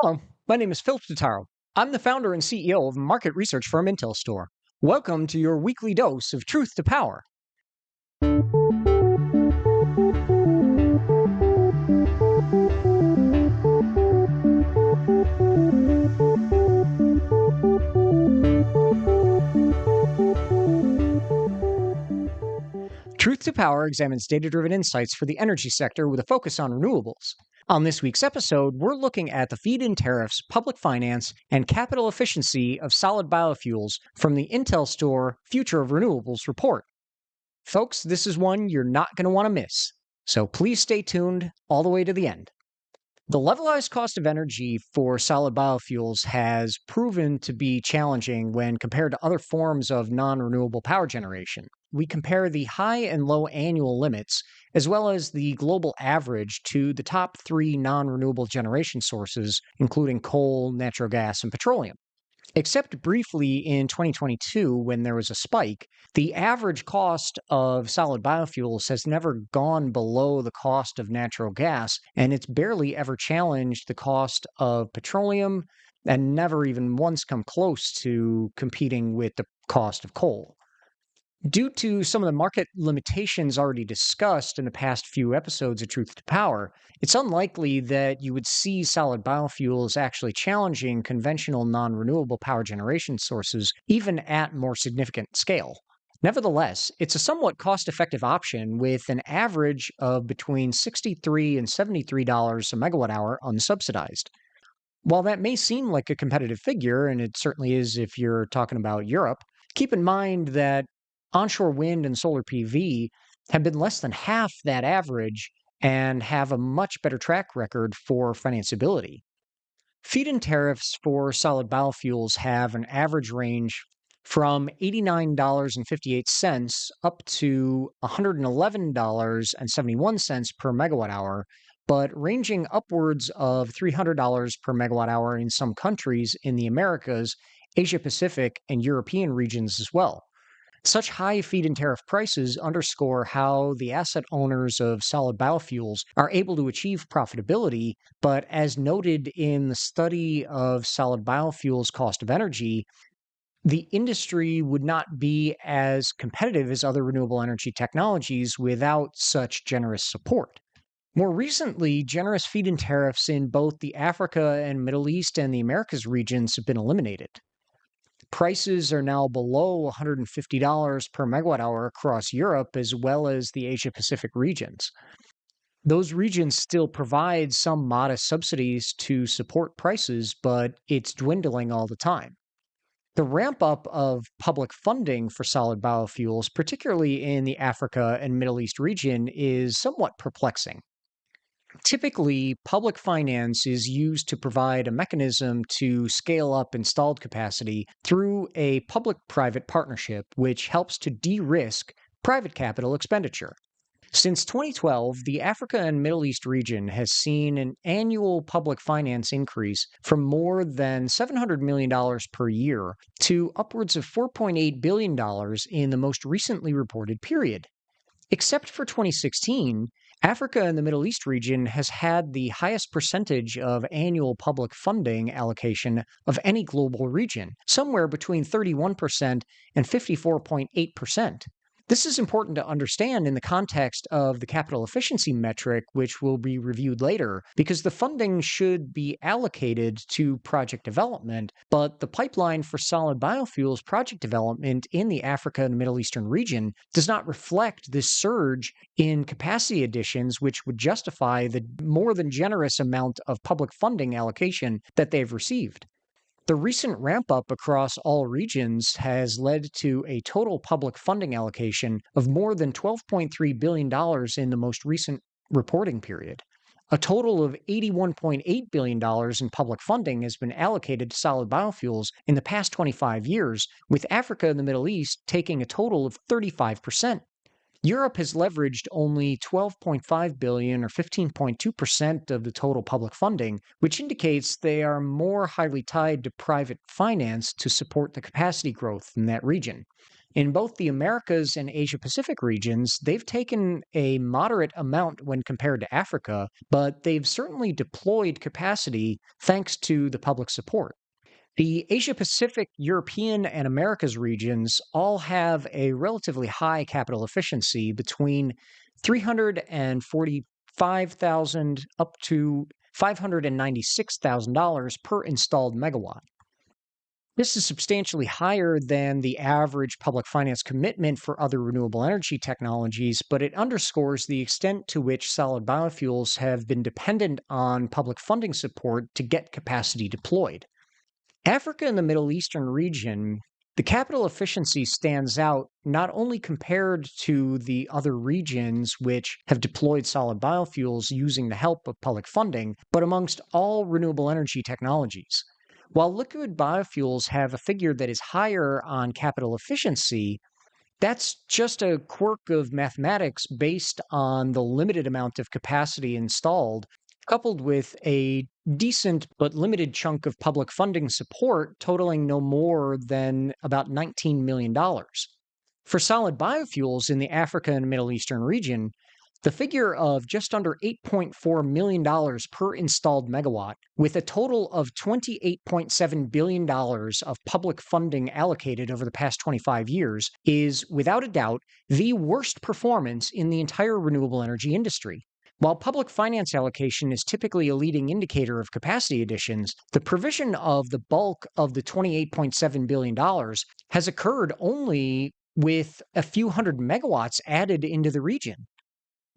Hello, my name is Totaro. I'm the founder and CEO of market research firm IntelStor. Welcome to your weekly dose of truth to power. Truth to Power examines data driven insights for the energy sector with a focus on renewables. On this week's episode, we're looking at the feed in tariffs, public finance, and capital efficiency of solid biofuels from the IntelStor Future of Renewables report. Folks, this is one you're not going to want to miss, so please stay tuned all the way to the end. The levelized cost of energy for solid biofuels has proven to be challenging when compared to other forms of non renewable power generation. We compare the high and low annual limits, as well as the global average, to the top three non renewable generation sources, including coal, natural gas, and petroleum. Except briefly in 2022 when there was a spike, the average cost of solid biofuels has never gone below the cost of natural gas, and it's barely ever challenged the cost of petroleum and never even once come close to competing with the cost of coal. Due to some of the market limitations already discussed in the past few episodes of Truth to Power, it's unlikely that you would see solid biofuels actually challenging conventional non renewable power generation sources, even at more significant scale. Nevertheless, it's a somewhat cost effective option with an average of between $63 and $73 a megawatt hour unsubsidized. While that may seem like a competitive figure, and it certainly is if you're talking about Europe, keep in mind that onshore wind and solar PV have been less than half that average and have a much better track record for financeability. Feed-in tariffs for solid biofuels have an average range from $89.58 up to $111.71 per megawatt hour, but ranging upwards of $300 per megawatt hour in some countries in the Americas, Asia Pacific, and European regions as well. Such high feed-in tariff prices underscore how the asset owners of solid biofuels are able to achieve profitability, but as noted in the study of solid biofuels cost of energy, the industry would not be as competitive as other renewable energy technologies without such generous support. More recently, generous feed-in tariffs in both the Africa and Middle East and the Americas regions have been eliminated. Prices are now below $150 per megawatt hour across Europe as well as the Asia Pacific regions. Those regions still provide some modest subsidies to support prices, but it's dwindling all the time. The ramp up of public funding for solid biofuels, particularly in the Africa and Middle East region, is somewhat perplexing. Typically, public finance is used to provide a mechanism to scale up installed capacity through a public private partnership, which helps to de risk private capital expenditure. Since 2012, the Africa and Middle East region has seen an annual public finance increase from more than $700 million per year to upwards of $4.8 billion in the most recently reported period. Except for 2016, Africa and the Middle East region has had the highest percentage of annual public funding allocation of any global region, somewhere between 31% and 54.8%. This is important to understand in the context of the capital efficiency metric, which will be reviewed later, because the funding should be allocated to project development, but the pipeline for solid biofuels project development in the Africa and Middle Eastern region does not reflect this surge in capacity additions, which would justify the more than generous amount of public funding allocation that they've received. The recent ramp up across all regions has led to a total public funding allocation of more than $12.3 billion in the most recent reporting period. A total of $81.8 billion in public funding has been allocated to solid biofuels in the past 25 years, with Africa and the Middle East taking a total of 35%. Europe has leveraged only $12.5 billion or 15.2% of the total public funding, which indicates they are more highly tied to private finance to support the capacity growth in that region. In both the Americas and Asia Pacific regions, they've taken a moderate amount when compared to Africa, but they've certainly deployed capacity thanks to the public support. The Asia Pacific, European, and Americas regions all have a relatively high capital efficiency between 345,000 up to $596,000 per installed megawatt. This is substantially higher than the average public finance commitment for other renewable energy technologies, but it underscores the extent to which solid biofuels have been dependent on public funding support to get capacity deployed. Africa and the Middle Eastern region, the capital efficiency stands out not only compared to the other regions which have deployed solid biofuels using the help of public funding, but amongst all renewable energy technologies. While liquid biofuels have a figure that is higher on capital efficiency, that's just a quirk of mathematics based on the limited amount of capacity installed, coupled with a decent but limited chunk of public funding support totaling no more than about $19 million. For solid biofuels in the Africa and Middle Eastern region, the figure of just under $8.4 million per installed megawatt, with a total of $28.7 billion of public funding allocated over the past 25 years, is without a doubt the worst performance in the entire renewable energy industry. While public finance allocation is typically a leading indicator of capacity additions, the provision of the bulk of the $28.7 billion has occurred only with a few hundred megawatts added into the region.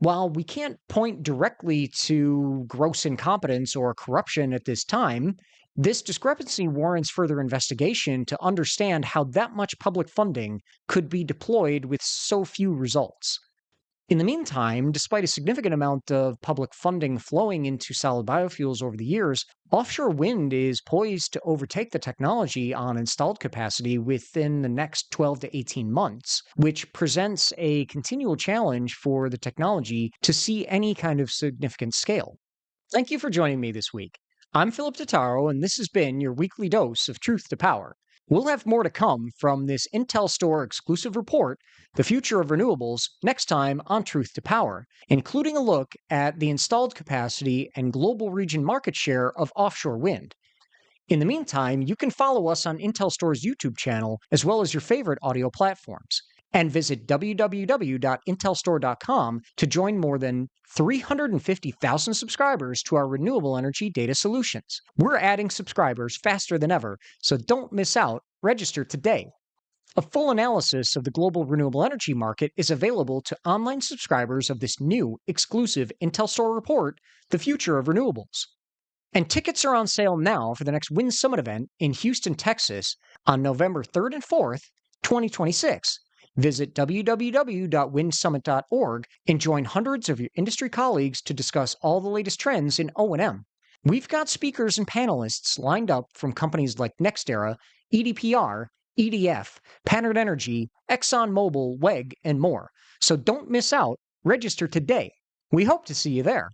While we can't point directly to gross incompetence or corruption at this time, this discrepancy warrants further investigation to understand how that much public funding could be deployed with so few results. In the meantime, despite a significant amount of public funding flowing into solid biofuels over the years, offshore wind is poised to overtake the technology on installed capacity within the next 12 to 18 months, which presents a continual challenge for the technology to see any kind of significant scale. Thank you for joining me this week. I'm Philip Totaro, and this has been your weekly dose of truth to power. We'll have more to come from this IntelStor exclusive report, The Future of Renewables, next time on Truth to Power, including a look at the installed capacity and global region market share of offshore wind. In the meantime, you can follow us on IntelStor's YouTube channel, as well as your favorite audio platforms. And visit www.intelstor.com to join more than 350,000 subscribers to our renewable energy data solutions. We're adding subscribers faster than ever, so don't miss out. Register today. A full analysis of the global renewable energy market is available to online subscribers of this new exclusive IntelStor report, The Future of Renewables. And tickets are on sale now for the next Wind Summit event in Houston, Texas on November 3rd and 4th, 2026. Visit www.windsummit.org and join hundreds of your industry colleagues to discuss all the latest trends in O&M. We've got speakers and panelists lined up from companies like NextEra, EDPR, EDF, Panard Energy, ExxonMobil, WEG, and more. So don't miss out. Register today. We hope to see you there.